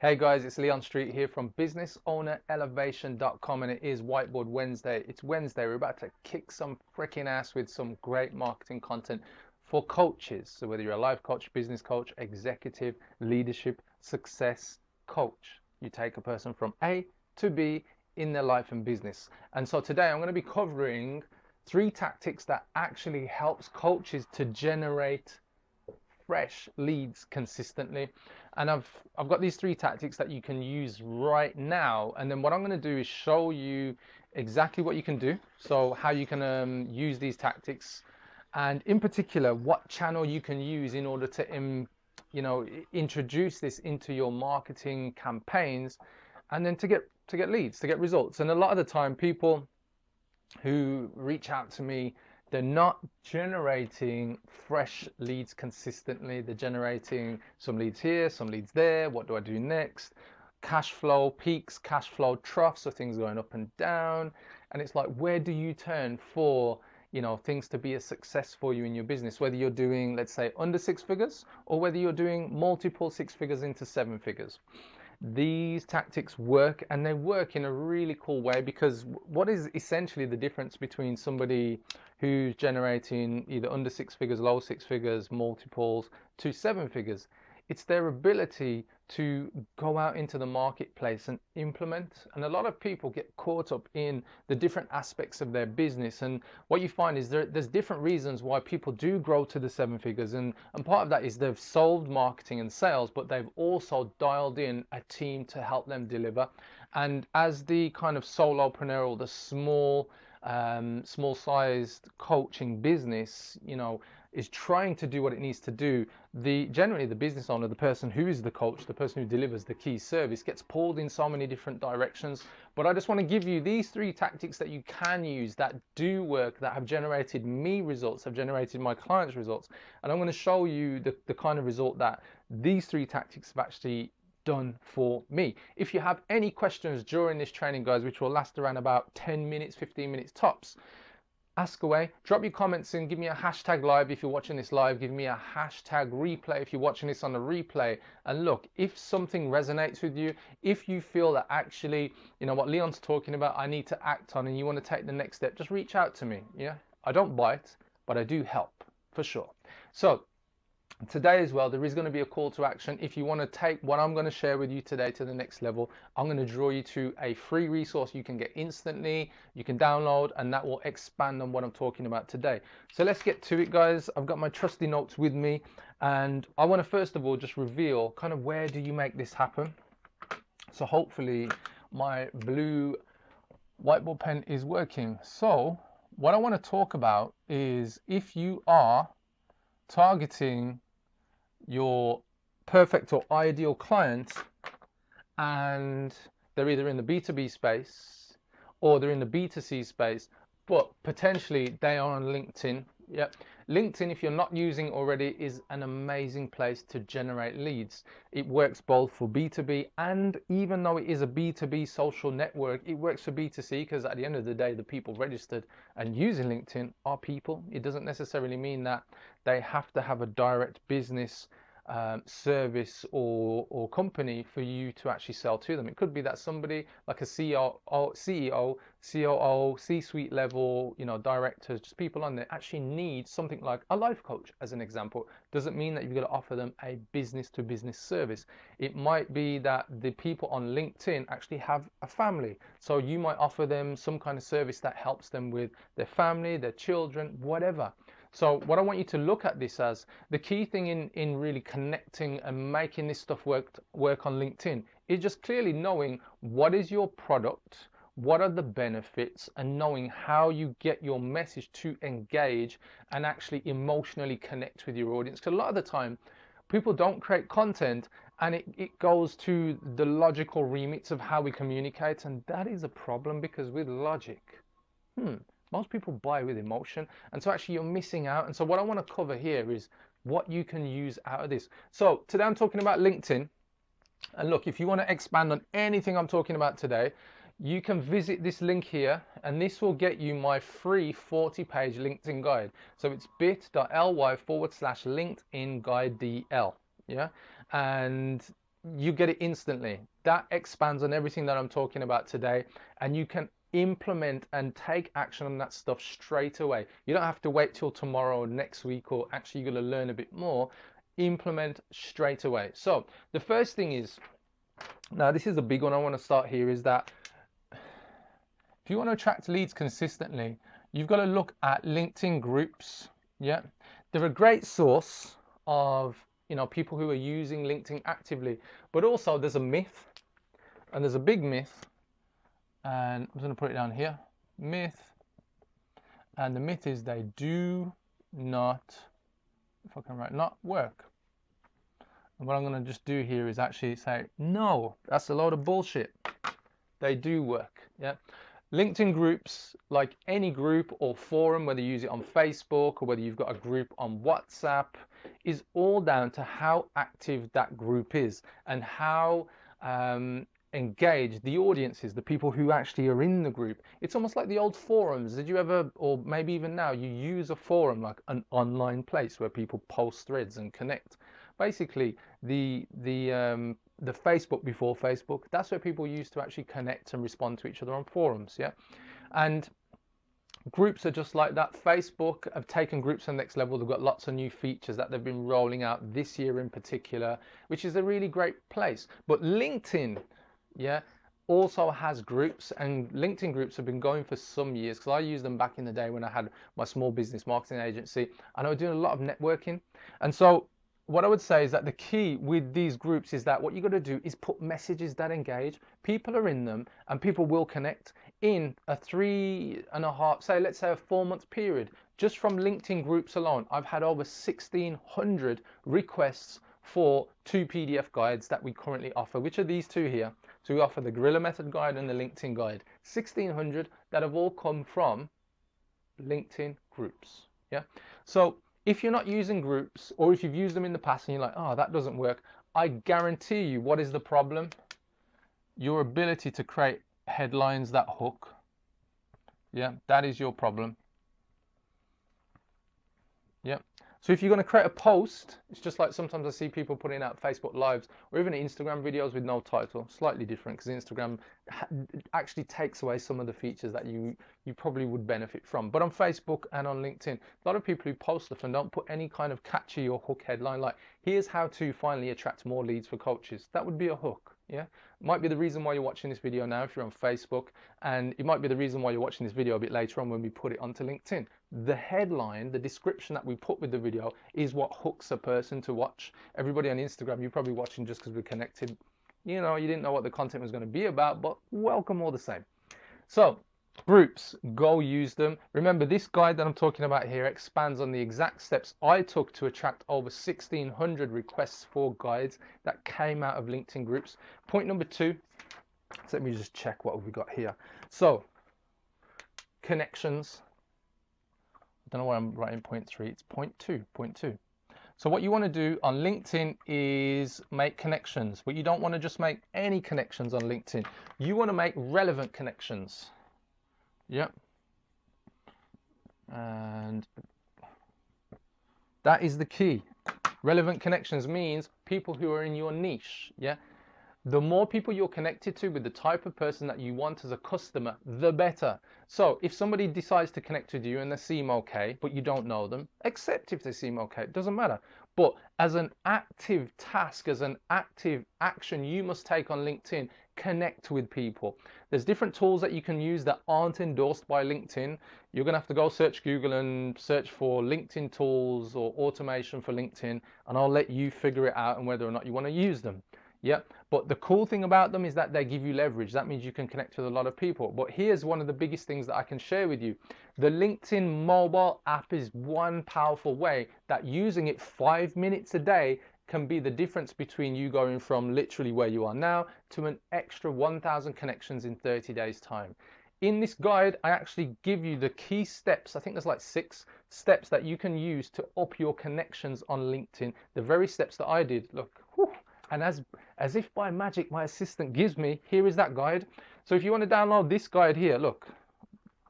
Hey guys, it's Leon Street here from businessownerelevation.com, and it is Whiteboard Wednesday. It's Wednesday. We're about to kick some freaking ass with some great marketing content for coaches. So whether you're a life coach, business coach, executive, leadership, success coach, you take a person from A to B in their life and business. And so today I'm going to be covering 3 tactics that actually helps coaches to generate fresh leads consistently. And I've got these 3 tactics that you can use right now, and then what I'm going to do is show you exactly what you can do, so how you can use these tactics, and in particular what channel you can use in order to introduce this into your marketing campaigns, and then to get leads, to get results. And a lot of the time people who reach out to me, they're not generating fresh leads consistently. They're generating some leads here, some leads there. What do I do next? Cash flow peaks, cash flow troughs, so things going up and down. And it's like, where do you turn for things to be a success for you in your business, whether you're doing, let's say, under 6 figures, or whether you're doing multiple 6 figures into 7 figures. These tactics work, and they work in a really cool way, because what is essentially the difference between somebody who's generating either under 6 figures, low 6 figures, multiples to 7 figures? It's their ability to go out into the marketplace and implement. And a lot of people get caught up in the different aspects of their business. And what you find is there's different reasons why people do grow to the 7 figures. And part of that is they've solved marketing and sales, but they've also dialed in a team to help them deliver. And as the kind of solopreneur, or the small sized coaching business, is trying to do what it needs to do, generally the business owner, the person who is the coach, the person who delivers the key service, gets pulled in so many different directions. But I just want to give you these 3 tactics that you can use, that do work, that have generated me results, have generated my clients results. And I'm going to show you the kind of result that these 3 tactics have actually done for me. If you have any questions during this training, guys, which will last around about 10 minutes, 15 minutes tops, ask away. Drop your comments in. Give me a hashtag live if you're watching this live. Give me a hashtag replay if you're watching this on the replay. And look, if something resonates with you, if you feel that actually, what Leon's talking about, I need to act on, and you want to take the next step, just reach out to me. Yeah, I don't bite, but I do help for sure. So today as well, there is going to be a call to action. If you want to take what I'm going to share with you today to the next level, I'm going to draw you to a free resource you can get instantly, you can download, and that will expand on what I'm talking about today. So let's get to it, guys. I've got my trusty notes with me, and I want to first of all just reveal kind of where do you make this happen. So hopefully my blue whiteboard pen is working. So what I want to talk about is, if you are targeting your perfect or ideal client, and they're either in the B2B space or they're in the B2C space, but potentially they are on LinkedIn. Yep. LinkedIn, if you're not using already, is an amazing place to generate leads. It works both for B2B, and even though it is a B2B social network, it works for B2C, because at the end of the day, the people registered and using LinkedIn are people. It doesn't necessarily mean that they have to have a direct business service or company for you to actually sell to them. It could be that somebody like a CEO, COO, C-suite level, directors, just people on there, actually need something like a life coach, as an example. Doesn't mean that you've got to offer them a business to business service. It might be that the people on LinkedIn actually have a family, so you might offer them some kind of service that helps them with their family, their children, whatever. So what I want you to look at this as, the key thing in really connecting and making this stuff work on LinkedIn is just clearly knowing what is your product, what are the benefits, and knowing how you get your message to engage and actually emotionally connect with your audience. Because a lot of the time people don't create content, and it goes to the logical remits of how we communicate, and that is a problem, because with logic, most people buy with emotion, and so actually you're missing out. And so what I want to cover here is what you can use out of this. So today I'm talking about LinkedIn, and look, if you want to expand on anything I'm talking about today, you can visit this link here, and this will get you my free 40-page LinkedIn guide. So it's bit.ly/LinkedIn guide DL. Yeah, and you get it instantly. That expands on everything that I'm talking about today, and you can implement and take action on that stuff straight away. You don't have to wait till tomorrow or next week, or actually you're going to learn a bit more. Implement straight away. So the first thing is, now this is a big one I want to start here, is that if you want to attract leads consistently, you've got to look at LinkedIn groups. Yeah, they're a great source of, you know, people who are using LinkedIn actively, but also there's a myth, and there's a big myth, and I'm going to put it down here, myth, and the myth is they do not, if I can write, not work. And what I'm going to just do here is actually say, no, that's a load of bullshit. They do work. Yeah. LinkedIn groups, like any group or forum, whether you use it on Facebook or whether you've got a group on WhatsApp, is all down to how active that group is and how engaged the audience is, the people who actually are in the group. It's almost like the old forums. Did you ever, or maybe even now, you use a forum like an online place where people post threads and connect? Basically, the Facebook before Facebook, that's where people used to actually connect and respond to each other on forums. Yeah, and groups are just like that. Facebook have taken groups to the next level. They've got lots of new features that they've been rolling out this year in particular, which is a really great place. But LinkedIn, yeah, also has groups, and LinkedIn groups have been going for some years, because I used them back in the day when I had my small business marketing agency and I was doing a lot of networking. And so what I would say is that the key with these groups is that what you got to do is put messages that engage. People are in them and people will connect in a 3.5, say, let's say a 4-month period. Just from LinkedIn groups alone, I've had over 1,600 requests for 2 PDF guides that we currently offer, which are these two here. So we offer the Guerrilla Method guide and the LinkedIn guide. 1,600 that have all come from LinkedIn groups. Yeah. So if you're not using groups, or if you've used them in the past and you're like, oh, that doesn't work, I guarantee you, what is the problem? Your ability to create headlines that hook. Yeah, that is your problem. Yeah. So if you're going to create a post, it's just like sometimes I see people putting out Facebook Lives or even Instagram videos with no title. Slightly different, because Instagram actually takes away some of the features that you probably would benefit from. But on Facebook and on LinkedIn, a lot of people who post stuff and don't put any kind of catchy or hook headline like, here's how to finally attract more leads for coaches. That would be a hook. Yeah, might be the reason why you're watching this video now if you're on Facebook, and it might be the reason why you're watching this video a bit later on when we put it onto LinkedIn. The headline, the description that we put with the video is what hooks a person to watch. Everybody on Instagram, you're probably watching just because we're connected. You know, you didn't know what the content was going to be about, but welcome all the same. So groups, go use them. Remember, this guide that I'm talking about here expands on the exact steps I took to attract over 1,600 requests for guides that came out of LinkedIn groups. Point number 2, so let me just check what we got here. So connections. I don't know why I'm writing point 3, it's point 2. So what you want to do on LinkedIn is make connections, but you don't want to just make any connections on LinkedIn. You want to make relevant connections. Yep. And that is the key. Relevant connections means people who are in your niche. Yeah. The more people you're connected to with the type of person that you want as a customer, the better. So if somebody decides to connect with you and they seem okay, but you don't know them, accept if they seem okay. It doesn't matter. But as an active task, as an active action you must take on LinkedIn, connect with people. There's different tools that you can use that aren't endorsed by LinkedIn. You're going to have to go search Google and search for LinkedIn tools or automation for LinkedIn, and I'll let you figure it out and whether or not you want to use them. Yeah, but the cool thing about them is that they give you leverage. That means you can connect with a lot of people. But here's one of the biggest things that I can share with you. The LinkedIn mobile app is one powerful way that using it 5 minutes a day can be the difference between you going from literally where you are now to an extra 1,000 connections in 30 days time. In this guide, I actually give you the key steps. I think there's like 6 steps that you can use to up your connections on LinkedIn. The very steps that I did. Look, whew. And as if by magic, my assistant gives me, here is that guide. So if you want to download this guide here, look,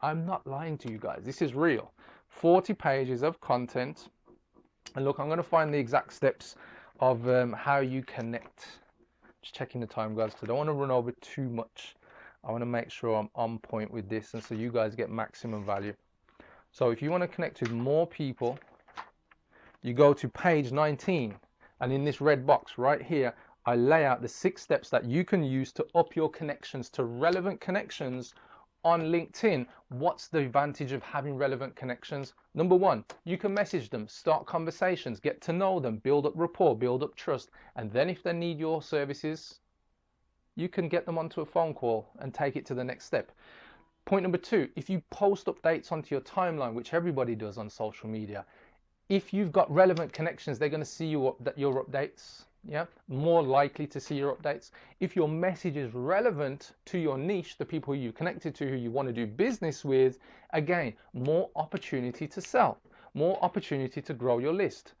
I'm not lying to you guys. This is real. 40 pages of content. And look, I'm going to find the exact steps of how you connect. Just checking the time, guys, because I don't want to run over too much. I want to make sure I'm on point with this, and so you guys get maximum value. So if you want to connect with more people, you go to page 19, and in this red box right here, I lay out the 6 steps that you can use to up your connections to relevant connections on LinkedIn. What's the advantage of having relevant connections? Number 1, you can message them, start conversations, get to know them, build up rapport, build up trust, and then if they need your services, you can get them onto a phone call and take it to the next step. Point number 2, if you post updates onto your timeline, which everybody does on social media, if you've got relevant connections, they're going to see your updates. Yeah, more likely to see your updates. If your message is relevant to your niche, the people who you connected to, who you want to do business with, again, more opportunity to sell, more opportunity to grow your list.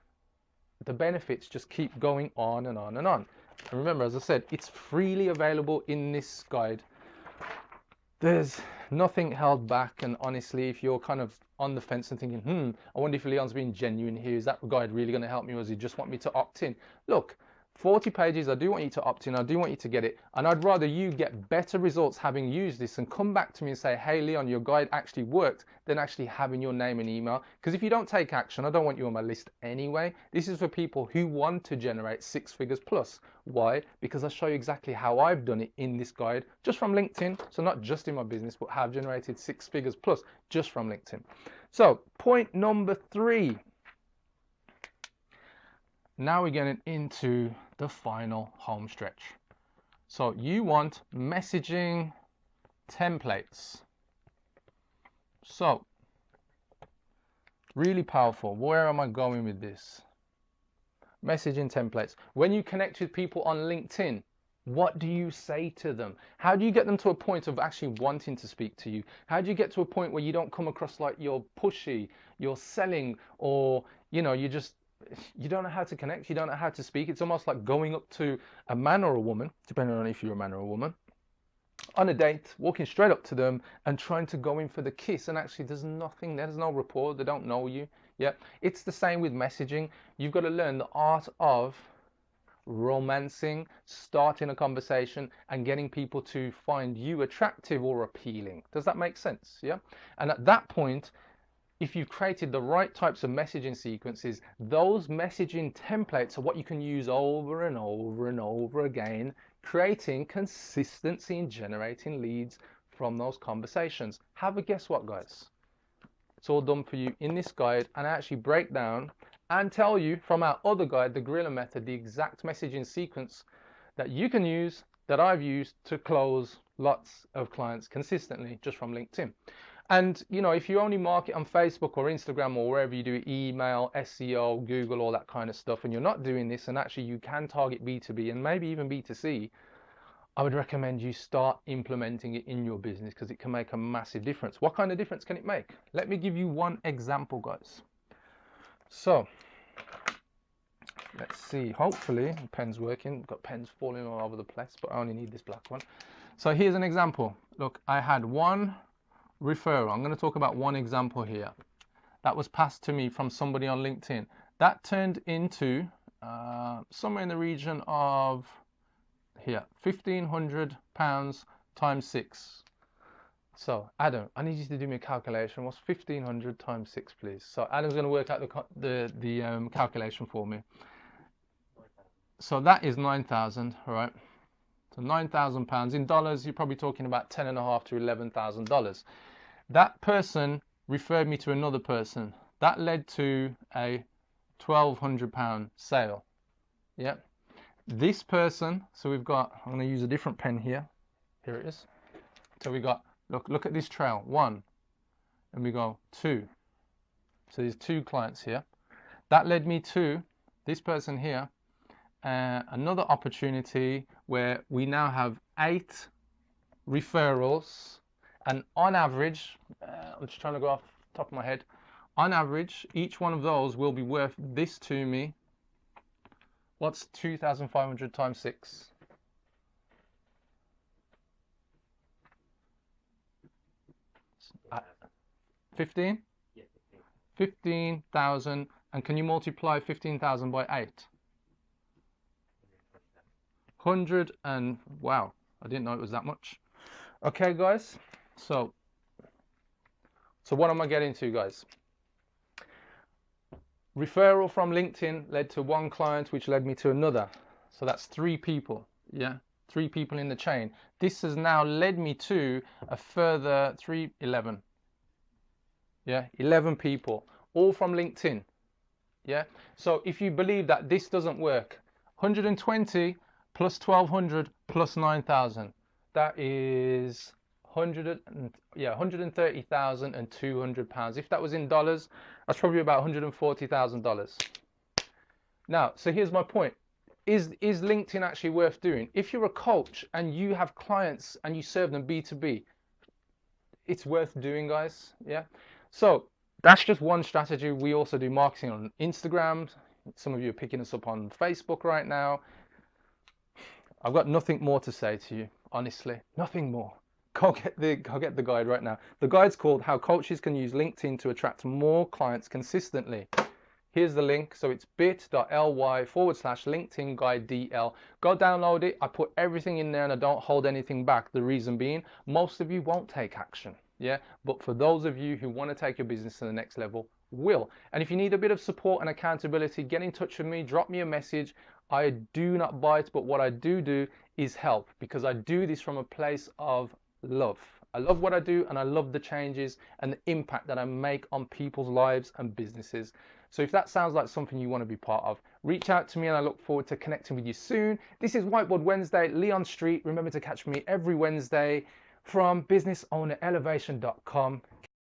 The benefits just keep going on and on and on. And remember, as I said, it's freely available in this guide. There's nothing held back, and honestly, if you're kind of on the fence and thinking, I wonder if Leon's being genuine here, is that guide really going to help me, or does he just want me to opt in? Look, 40 pages, I do want you to opt in, I do want you to get it, and I'd rather you get better results having used this and come back to me and say, hey Leon, your guide actually worked, than actually having your name and email. Because if you don't take action, I don't want you on my list anyway. This is for people who want to generate 6 figures plus. Why? Because I show you exactly how I've done it in this guide, just from LinkedIn. So not just in my business, but have generated 6 figures plus just from LinkedIn. So point number 3. Now we're getting into the final home stretch. So you want messaging templates. So really powerful. Where am I going with this? Messaging templates. When you connect with people on LinkedIn, what do you say to them? How do you get them to a point of actually wanting to speak to you? How do you get to a point where you don't come across like you're pushy, you're selling, or you don't know how to connect, you don't know how to speak? It's almost like going up to a man or a woman, depending on if you're a man or a woman, on a date, walking straight up to them and trying to go in for the kiss, and actually there's nothing there, there's no rapport, they don't know you. Yeah, it's the same with messaging. You've got to learn the art of romancing, starting a conversation and getting people to find you attractive or appealing. Does that make sense? Yeah. And at that point, if you've created the right types of messaging sequences, those messaging templates are what you can use over and over and over again, creating consistency in generating leads from those conversations. Have a guess what, guys? It's all done for you in this guide, and I actually break down and tell you from our other guide, the Gorilla Method, the exact messaging sequence that you can use, that I've used to close lots of clients consistently just from LinkedIn. And if you only market on Facebook or Instagram or wherever you do email, SEO, Google, all that kind of stuff, and you're not doing this, and actually you can target B2B and maybe even B2C, I would recommend you start implementing it in your business, because it can make a massive difference. What kind of difference can it make? Let me give you one example, guys. So let's see, hopefully the pen's working. Got pens falling all over the place, but I only need this black one. So here's an example. Look, I had one referral. I'm going to talk about one example here that was passed to me from somebody on LinkedIn. That turned into somewhere in the region of here, £1,500 times 6. So Adam, I need you to do me a calculation. What's 1,500 times 6, please? So Adam's going to work out the calculation for me. So that is 9,000, all right? So £9,000 in dollars. You're probably talking about $10,500 to $11,000. That person referred me to another person. That led to a £1,200 sale. Yeah. This person, so we've got, I'm going to use a different pen here. Here it is. So we got, look at this trail. 1, and we go 2. So there's 2 clients here. That led me to this person here. Another opportunity where we now have 8 referrals, and on average, I'm just trying to go off the top of my head, on average, each one of those will be worth this to me. What's 2,500 times 6? 15? Yeah, 15,000. And can you multiply 15,000 by 8? 100 and wow, I didn't know it was that much. Okay, guys. So what am I getting to, guys? Referral from LinkedIn led to one client, which led me to another. So that's 3 people. Yeah, 3 people in the chain. This has now led me to a further 11. Yeah, 11 people, all from LinkedIn. Yeah. So if you believe that this doesn't work, 120 plus 1200 plus 9,000, that is 130,200 pounds. If that was in dollars, that's probably about $140,000. Now, so here's my point. Is LinkedIn actually worth doing? If you're a coach and you have clients and you serve them B2B, it's worth doing, guys. Yeah. So that's just one strategy. We also do marketing on Instagram. Some of you are picking us up on Facebook right now. I've got nothing more to say to you, honestly. Nothing more. Go get the guide right now. The guide's called How Coaches Can Use LinkedIn to Attract More Clients Consistently. Here's the link. So it's bit.ly/LinkedIn Guide DL. Go download it. I put everything in there and I don't hold anything back. The reason being, most of you won't take action. Yeah. But for those of you who want to take your business to the next level, will. And if you need a bit of support and accountability, get in touch with me. Drop me a message. I do not bite, but what I do is help, because I do this from a place of love. I love what I do and I love the changes and the impact that I make on people's lives and businesses. So if that sounds like something you want to be part of, reach out to me and I look forward to connecting with you soon. This is Whiteboard Wednesday, Leon Street. Remember to catch me every Wednesday from businessownerelevation.com.